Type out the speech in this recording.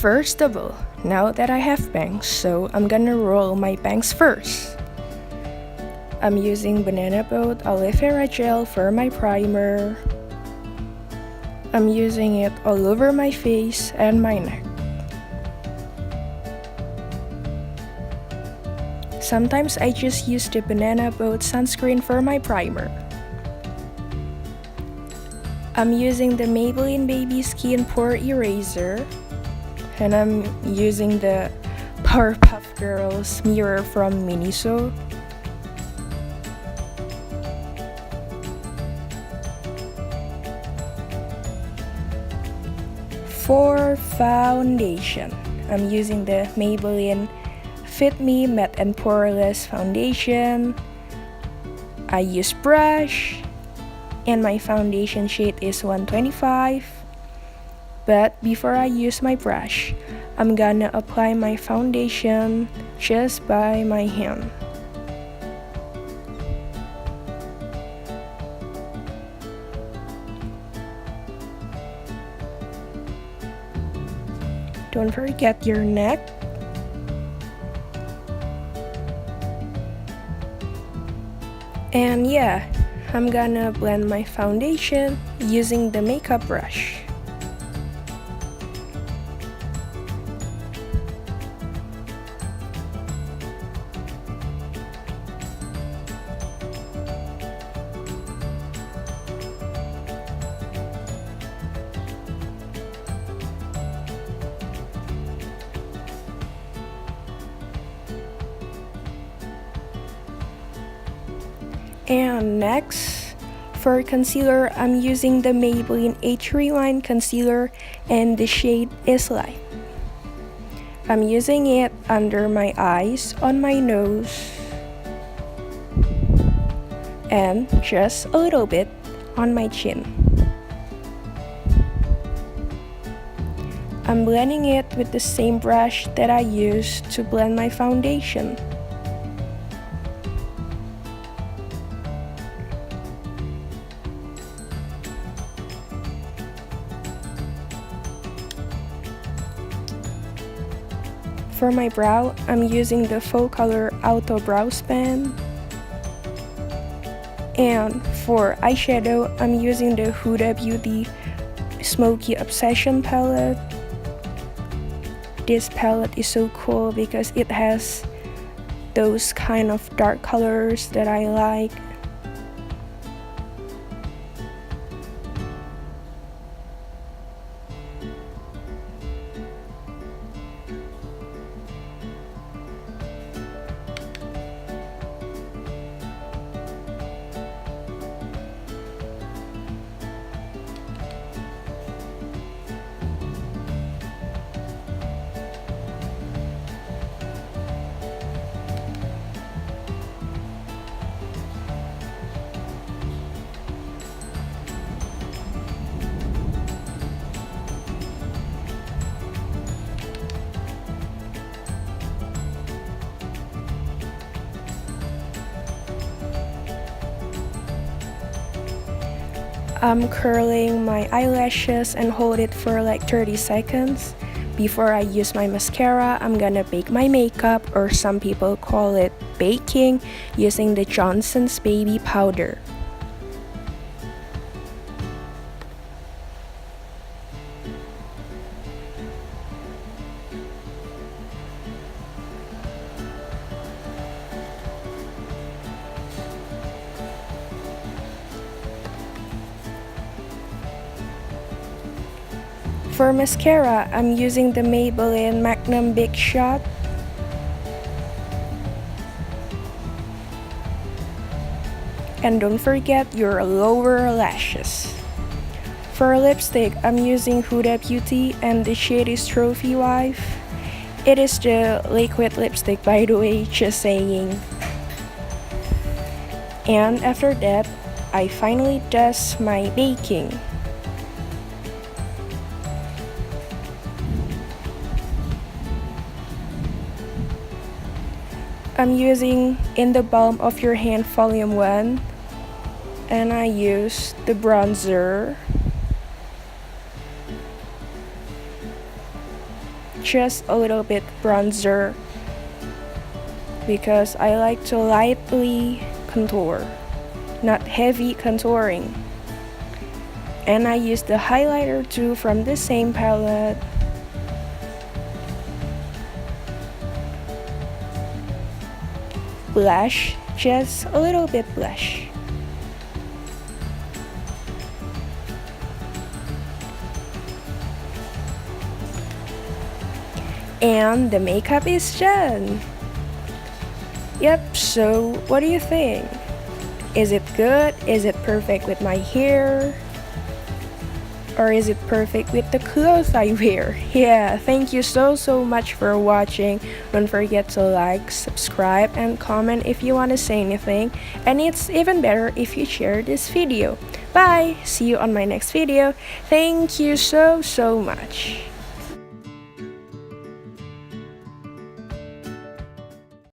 First of all, now that I have bangs, so I'm gonna roll my bangs first. I'm using Banana Boat Aloe Vera Gel for my primer. I'm using it all over my face and my neck. Sometimes I just use the Banana Boat sunscreen for my primer. I'm using the Maybelline Baby Skin Pore Eraser. And I'm using the Powerpuff Girls mirror from Miniso. For foundation, I'm using the Maybelline Fit Me Matte and Poreless foundation. I use brush, and my foundation shade is 125. But before I use my brush, I'm gonna apply my foundation just by my hand. Don't forget your neck. And yeah, I'm gonna blend my foundation using the makeup brush. And next, for concealer, I'm using the Maybelline H3 Line Concealer and the shade is Light. I'm using it under my eyes, on my nose, and just a little bit on my chin. I'm blending it with the same brush that I used to blend my foundation. For my brow, I'm using the Focallure Auto Brow Span. And for eyeshadow, I'm using the Huda Beauty Smokey Obsession palette. This palette is so cool because it has those kind of dark colors that I like. I'm curling my eyelashes and hold it for like 30 seconds. Before I use my mascara, I'm gonna bake my makeup, or some people call it baking, using the Johnson's Baby Powder. For mascara, I'm using the Maybelline Magnum Big Shot. And don't forget your lower lashes. For lipstick, I'm using Huda Beauty and the shade is Trophy Wife. It is the liquid lipstick, by the way, just saying. And after that, I finally does my baking. I'm using In the Balm of Your Hand Volume 1, and I use the bronzer. just a little bit bronzer because I like to lightly contour, not heavy contouring. And I use the highlighter too from the same palette. Blush, just a little bit blush. And the makeup is done. Yep, so what do you think? Is it good? Is it perfect with my hair? Or is it perfect with the clothes I wear? Yeah, thank you so much for watching. Don't forget to like, subscribe, and comment if you want to say anything. And it's even better if you share this video. Bye! See you on my next video. Thank you so much.